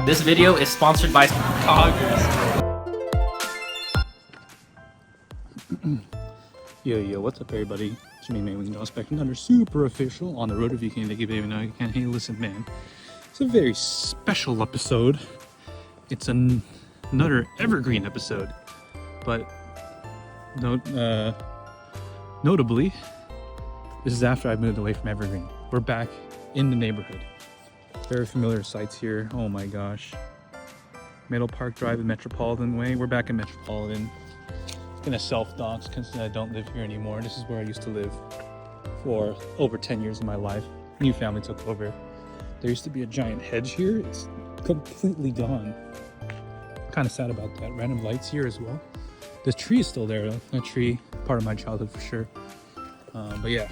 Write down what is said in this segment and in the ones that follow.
This video is sponsored by Coggers. Yo, what's up everybody? It's me, man. We can expect another super official on the road if you can't take it, baby. Now you can't. Hey, listen, man. It's a very special episode. It's another Evergreen episode, but notably, this is after I've moved away from Evergreen. We're back in the neighborhood. Very familiar sights here. Oh my gosh. Middle Park Drive and Metropolitan Way. We're back in Metropolitan. Gonna self-dox because I don't live here anymore. This is where I used to live for over 10 years of my life. New family took over. There used to be a giant hedge here. It's completely gone. Kind of sad about that. Random lights here as well. The tree is still there though. That tree, part of my childhood for sure. But yeah,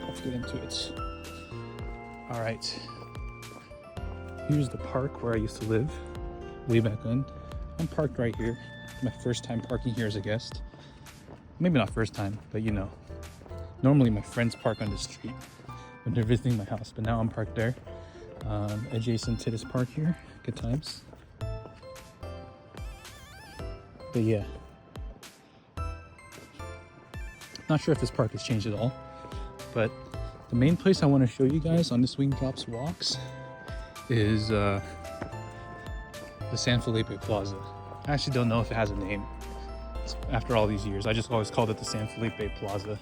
let's get into it. All right. Here's the park where I used to live way back then. I'm parked right here. My first time parking here as a guest. Maybe not first time, but you know. Normally my friends park on the street when they're visiting my house, but now I'm parked there. Adjacent to this park here. Good times. But yeah. Not sure if this park has changed at all, but the main place I want to show you guys on this Wing Drops walks is the San Felipe Plaza. I actually don't know if it has a name after all these years. I just always called it the San Felipe Plaza.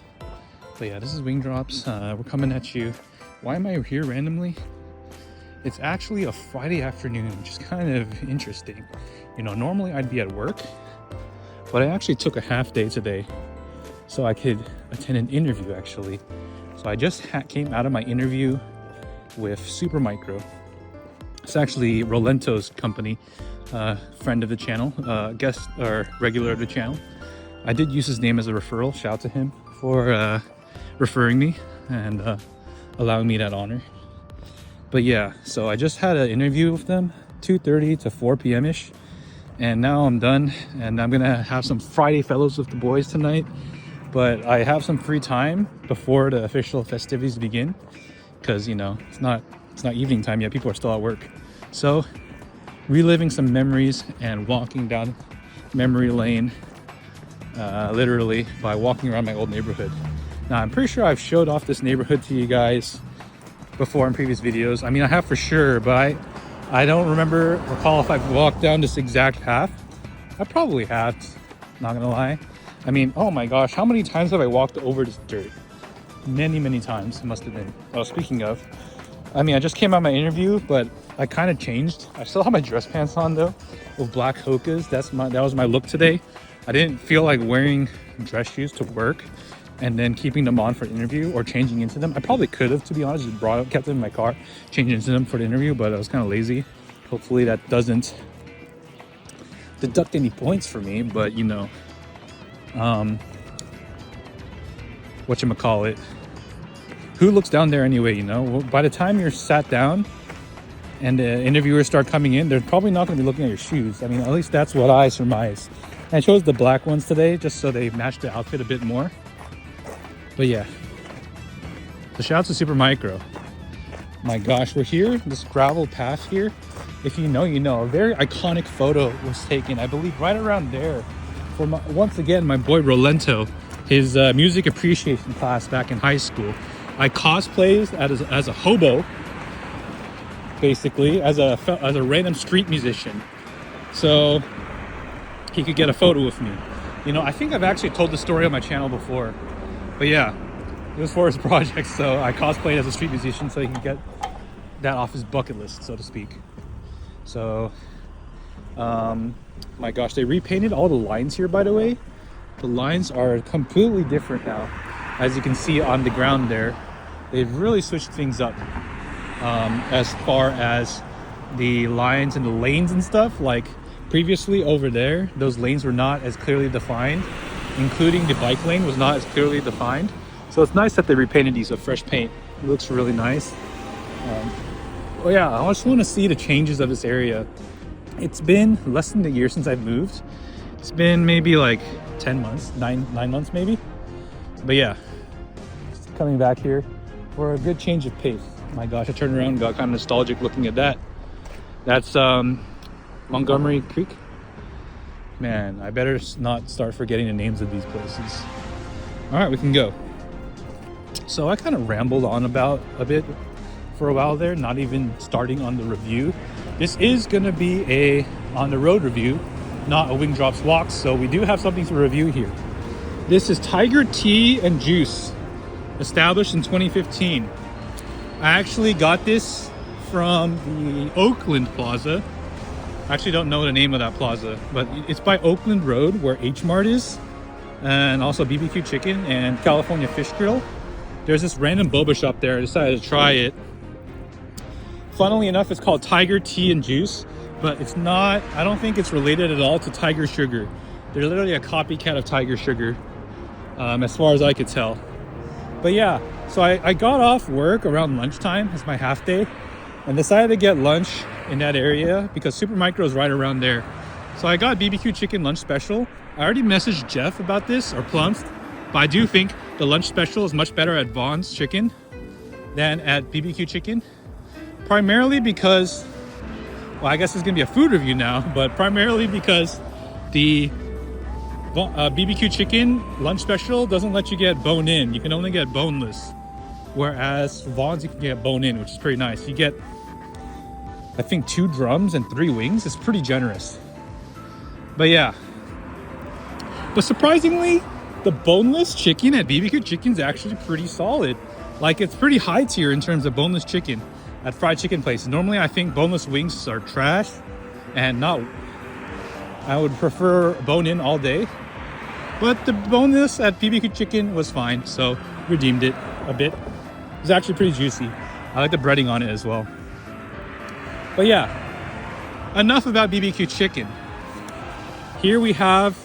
But yeah, this is Wing Drops. We're coming at you. Why am I here randomly? It's actually a Friday afternoon, which is kind of interesting. You know, normally I'd be at work, but I actually took a half day today so I could attend an interview actually. So I just came out of my interview with Supermicro. It's actually Rolento's company, friend of the channel, guest or regular of the channel. I did use his name as a referral. Shout out to him for referring me and allowing me that honor. But yeah, so I just had an interview with them, 2:30 to 4 p.m. ish, and now I'm done. And I'm gonna have some Friday fellows with the boys tonight. But I have some free time before the official festivities begin, because you know it's not evening time yet. People are still at work. So reliving some memories and walking down memory lane, literally by walking around my old neighborhood. Now I'm pretty sure I've showed off this neighborhood to you guys before in previous videos. I mean, I have for sure, but I don't recall if I've walked down this exact path. I probably have, not gonna lie. I mean, oh my gosh, how many times have I walked over this dirt? Many times it must have been. Well, speaking of, I mean, I just came out of my interview, but I kind of changed. I still have my dress pants on though, with black Hokas. That was my look today. I didn't feel like wearing dress shoes to work and then keeping them on for an interview or changing into them. I probably could have, to be honest, just kept them in my car, changed into them for the interview, but I was kind of lazy. Hopefully that doesn't deduct any points for me, but you know, whatchamacallit, who looks down there anyway, you know? Well, by the time you're sat down and the interviewers start coming in, they're probably not going to be looking at your shoes. I mean, at least that's what I surmise. And I chose the black ones today just so they match the outfit a bit more. But yeah, so shout out to Supermicro. My gosh, we're here, this gravel path here. If you know, you know. A very iconic photo was taken, I believe, right around there. For once again, my boy Rolento, his music appreciation class back in high school. I cosplayed as a hobo, basically, as a random street musician, so he could get a photo with me. You know, I think I've actually told the story on my channel before, but yeah, it was for his project, so I cosplayed as a street musician so he could get that off his bucket list, so to speak. So, my gosh, they repainted all the lines here, by the way. The lines are completely different now. As you can see on the ground there, they've really switched things up as far as the lines and the lanes and stuff. Like previously over there, those lanes were not as clearly defined, including the bike lane was not as clearly defined. So it's nice that they repainted these with fresh paint. It looks really nice. Oh yeah, I just want to see the changes of this area. It's been less than a year since I've moved. It's been maybe like 10 months, nine months maybe. But yeah, just coming back here for a good change of pace. My gosh, I turned around and got kind of nostalgic looking at that. That's Montgomery Creek. Man, I better not start forgetting the names of these places. All right, we can go. So I kind of rambled on about a bit for a while there, not even starting on the review. This is going to be a on the road review, not a Wing Drops Walks, so we do have something to review here. This is Tiger Tea and Juice, established in 2015. I actually got this from the Oakland Plaza. I actually don't know the name of that plaza, but it's by Oakland Road where H Mart is, and also BBQ Chicken and California Fish Grill. There's this random boba shop there. I decided to try it. Funnily enough, it's called Tiger Tea and Juice, but it's not, I don't think it's related at all to Tiger Sugar. They're literally a copycat of Tiger Sugar, as far as I could tell. But yeah, so I got off work around lunchtime, it's my half day, and decided to get lunch in that area because Supermicro is right around there. So I got BBQ Chicken lunch special. I already messaged Jeff about this, or Plums, but I do think the lunch special is much better at Vaughn's Chicken than at BBQ Chicken. Primarily because, well, I guess it's gonna be a food review now, but primarily because the BBQ Chicken lunch special doesn't let you get bone in. You can only get boneless. Whereas Vaughn's, you can get bone in, which is pretty nice. You get, I think, 2 drums and 3 wings. It's pretty generous. But yeah. But surprisingly, the boneless chicken at BBQ Chicken is actually pretty solid. Like, it's pretty high tier in terms of boneless chicken at fried chicken places. Normally, I think boneless wings are trash and not. I would prefer bone in all day. But the boneless at BBQ Chicken was fine, so redeemed it a bit. It's actually pretty juicy. I like the breading on it as well. But yeah, enough about BBQ Chicken. Here we have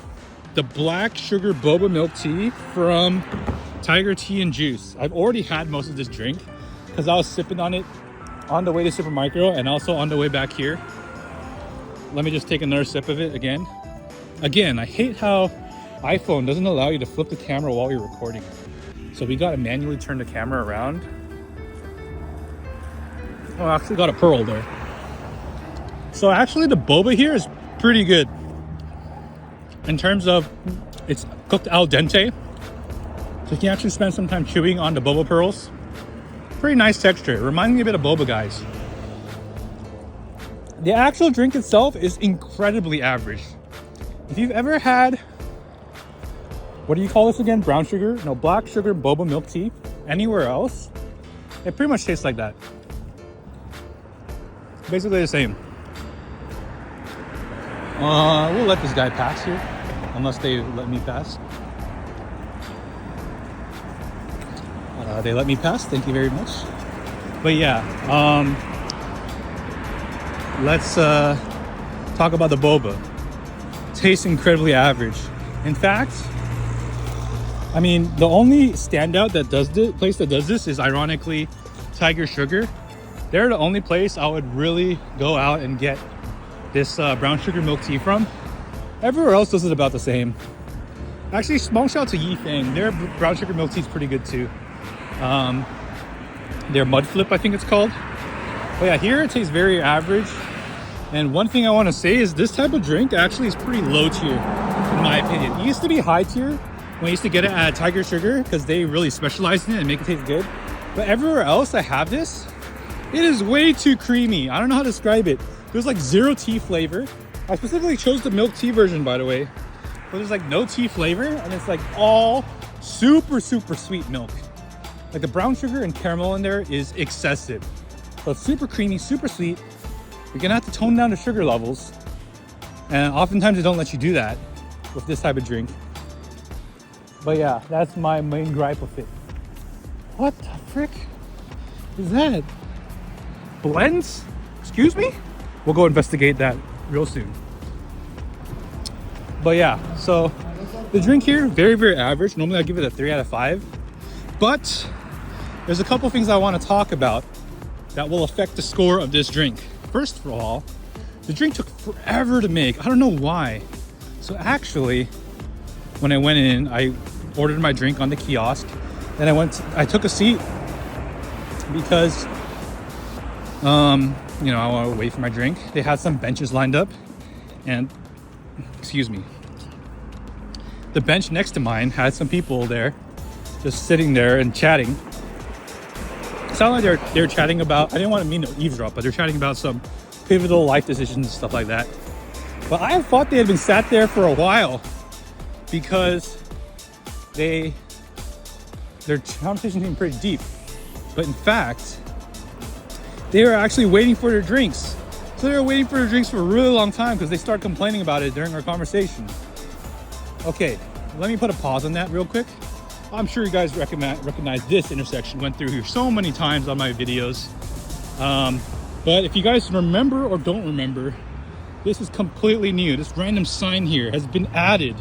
the black sugar boba milk tea from Tiger Tea and Juice. I've already had most of this drink because I was sipping on it on the way to Supermicro and also on the way back here. Let me just take another sip of it again. Again, I hate how iPhone doesn't allow you to flip the camera while you're recording. So we got to manually turn the camera around. Oh, I actually got a pearl there. So actually the boba here is pretty good. In terms of, it's cooked al dente. So you can actually spend some time chewing on the boba pearls. Pretty nice texture. It reminds me a bit of boba, guys. The actual drink itself is incredibly average. If you've ever had, what do you call this again? Brown sugar? No, black sugar boba milk tea anywhere else, it pretty much tastes like that. Basically the same. We'll let this guy pass here, unless they let me pass. They let me pass, thank you very much. But yeah, let's talk about the boba. Tastes incredibly average. In fact, I mean, the only standout that does this place that does this is ironically Tiger Sugar. They're the only place I would really go out and get this brown sugar milk tea from. Everywhere else does it about the same. Actually, small shout out to Yifeng. Their brown sugar milk tea is pretty good too. Their mud flip, I think it's called. But yeah, here it tastes very average. And one thing I want to say is this type of drink actually is pretty low tier, in my opinion. It used to be high tier when I used to get it at Tiger Sugar because they really specialize in it and make it taste good. But everywhere else I have this, it is way too creamy. I don't know how to describe it. There's like 0 tea flavor. I specifically chose the milk tea version, by the way. But there's like no tea flavor and it's like all super, super sweet milk. Like the brown sugar and caramel in there is excessive. So it's super creamy, super sweet. You're gonna have to tone down the sugar levels. And oftentimes they don't let you do that with this type of drink. But yeah, that's my main gripe with it. What the frick is that? Blends? Excuse me? We'll go investigate that real soon. But yeah, so the drink here, very, very average. Normally I give it a 3 out of 5. But there's a couple things I want to talk about that will affect the score of this drink. First of all, the drink took forever to make. I don't know why. So actually, when I went in, I ordered my drink on the kiosk. Then I took a seat because You know, I want to wait for my drink. They had some benches lined up, and excuse me, the bench next to mine had some people there just sitting there and chatting. It sounded like they're chatting about, I didn't want to mean to eavesdrop, but they're chatting about some pivotal life decisions and stuff like that. But I thought they had been sat there for a while because their conversation seemed pretty deep. But in fact, they were actually waiting for their drinks. So they were waiting for their drinks for a really long time because they started complaining about it during our conversation. Okay, let me put a pause on that real quick. I'm sure you guys recognize this intersection. Went through here so many times on my videos. But if you guys remember or don't remember, this is completely new. This random sign here has been added,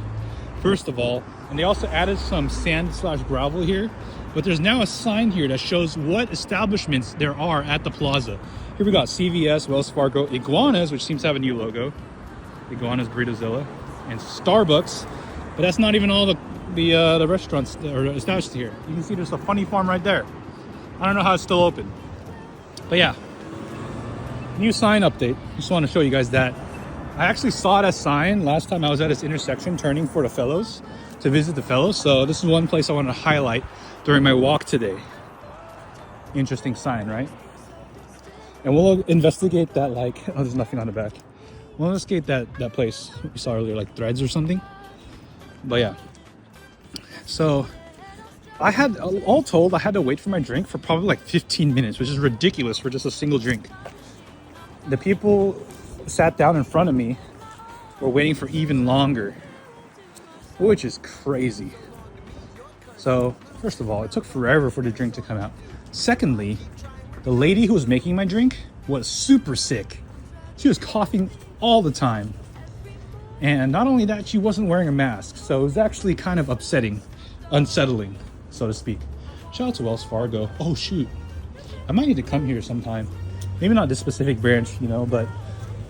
first of all. And they also added some sand/gravel here. But there's now a sign here that shows what establishments there are at the plaza. Here we got CVS, Wells Fargo, Iguanas, which seems to have a new logo. Iguanas Burritozilla, and Starbucks. But that's not even all the restaurants that are established here. You can see there's a funny farm right there. I don't know how it's still open. But yeah, new sign update. Just want to show you guys that. I actually saw that sign last time I was at this intersection turning for the fellows, to visit the fellows. So this is one place I want to highlight during my walk today. Interesting sign, right? And we'll investigate that, like, oh, there's nothing on the back. We'll investigate that place we saw earlier, like Threads or something. But yeah. So I had, all told, I had to wait for my drink for probably like 15 minutes, which is ridiculous for just a single drink. The people sat down in front of me were waiting for even longer, which is crazy. So first of all, it took forever for the drink to come out. Secondly, the lady who was making my drink was super sick. She was coughing all the time. And not only that, she wasn't wearing a mask. So it was actually kind of unsettling, so to speak. Shout out to Wells Fargo. Oh shoot, I might need to come here sometime. Maybe not this specific branch, you know, but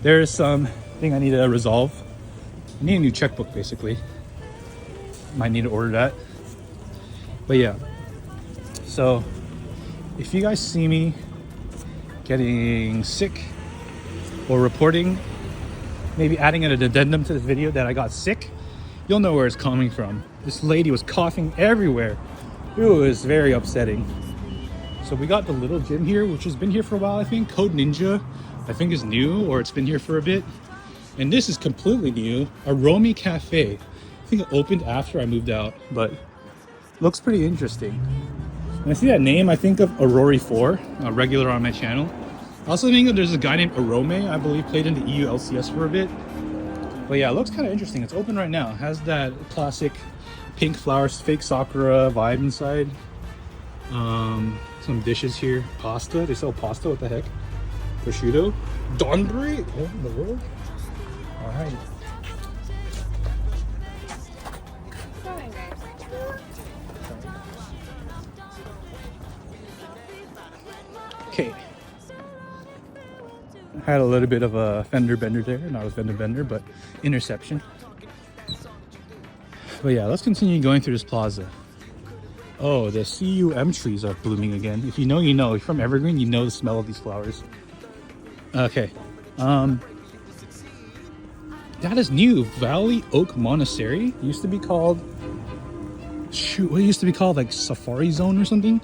there's something I need to resolve. I need a new checkbook, basically. Might need to order that. But yeah, so if you guys see me getting sick or reporting, maybe adding an addendum to this video that I got sick, you'll know where it's coming from. This lady was coughing everywhere. It was very upsetting. So we got the little gym here, which has been here for a while, I think. Code Ninja, I think, is new, or it's been here for a bit. And this is completely new, Aromi Cafe. I think it opened after I moved out, but looks pretty interesting. When I see that name, I think of Aurori4, a regular on my channel. I also think that there's a guy named Arome, I believe, played in the EU LCS for a bit. But yeah, it looks kind of interesting. It's open right now. It has that classic pink flowers, fake sakura vibe inside. Some dishes here. Pasta. They sell pasta. What the heck? Prosciutto. Donburi. What in the world? All right. Okay. I had a little bit of a fender bender there. Not a fender bender, but interception. But yeah, let's continue going through this plaza. Oh, the CUM trees are blooming again. If you know, you know. If you're from Evergreen, you know the smell of these flowers. Okay. That is new. Valley Oak Monastery. It used to be called... Shoot, what it used to be called? Like Safari Zone or something?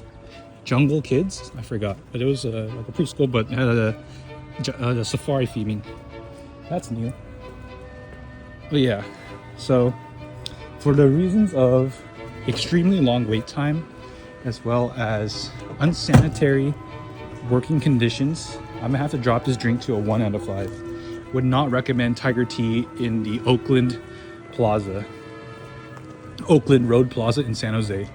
Jungle Kids? I forgot. But it was like a preschool, but it had a safari theming. That's new. But yeah. So, for the reasons of extremely long wait time, as well as unsanitary working conditions, I'm gonna have to drop this drink to a 1 out of 5. Would not recommend Tiger Tea in the Oakland Road Plaza in San Jose.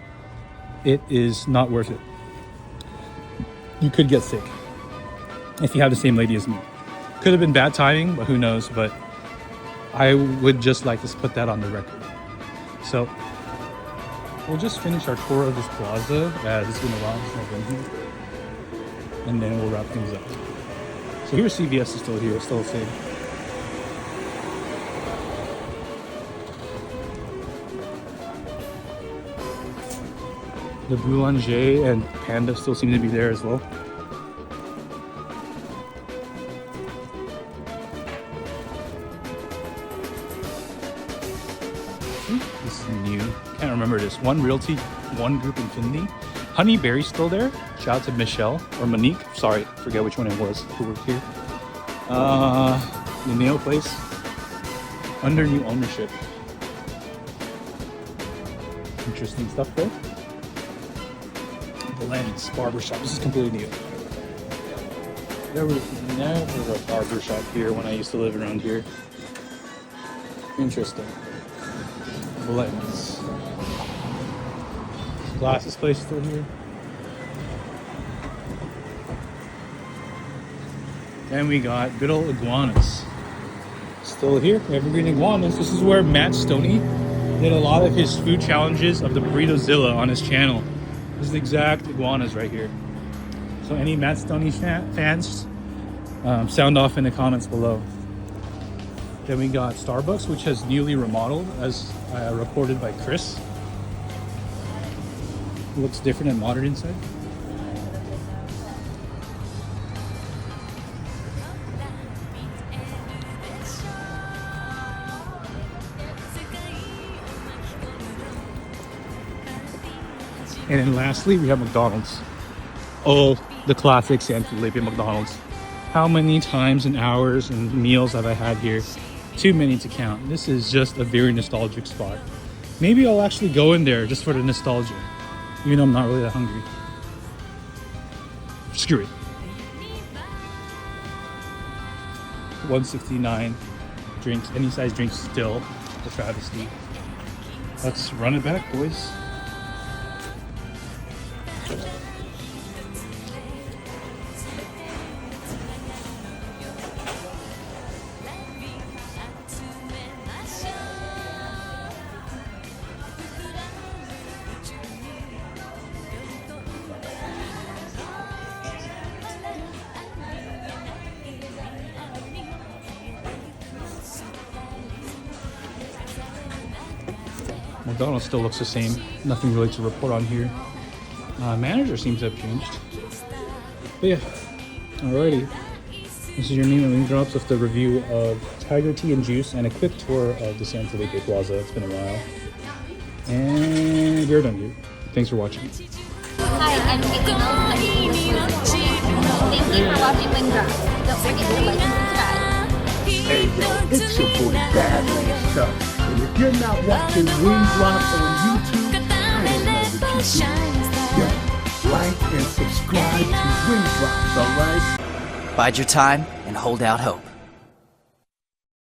It is not worth it. You could get sick if you have the same lady as me. Could have been bad timing, but who knows. But I would just like to put that on the record. So we'll just finish our tour of this plaza, as it's been a while since I've been here, and then we'll wrap things up. So here's CVS is still here, it's still the same. The Boulanger and Panda still seem to be there as well. think this is new. Can't remember this. One Realty, One Group Infinity. Honeyberry's still there. Shout out to Michelle or Monique. Sorry, forget which one it was who worked here. The nail place under new ownership. Interesting stuff there. The Lens Barbershop. This is completely new. There was never a barbershop here when I used to live around here. Interesting. Lens. Glasses place still here. Then we got good old iguanas. Still here, Evergreen iguanas. This is where Matt Stoney did a lot of his food challenges of the Burritozilla on his channel. This is the exact iguanas right here. So any Matt Stoney fans, sound off in the comments below. Then we got Starbucks, which has newly remodeled, as reported by Chris. It looks different and modern inside. And then lastly, we have McDonald's. Oh, the classic San Felipe McDonald's. How many times and hours and meals have I had here? Too many to count. This is just a very nostalgic spot. Maybe I'll actually go in there just for the nostalgia, even though I'm not really that hungry. Screw it. $169 drinks, any size drinks still a travesty. Let's run it back, boys. McDonald's still looks the same. Nothing really to report on here. Manager seems to have changed. But yeah, alrighty. This is your name and link drops of the review of Tiger Tea and Juice and a quick tour of the San Felipe Plaza. It's been a while. And we're done here. Thanks for watching. Hi, I'm Katie. Thank you for watching Wing Drops. Don't forget to like and subscribe. Hey yo, it's your boy Badly Chuck. And if you're not watching Wing Drops on YouTube, I don't know what you do. Yo, like and subscribe to Wing Drops, alright? Bide your time and hold out hope.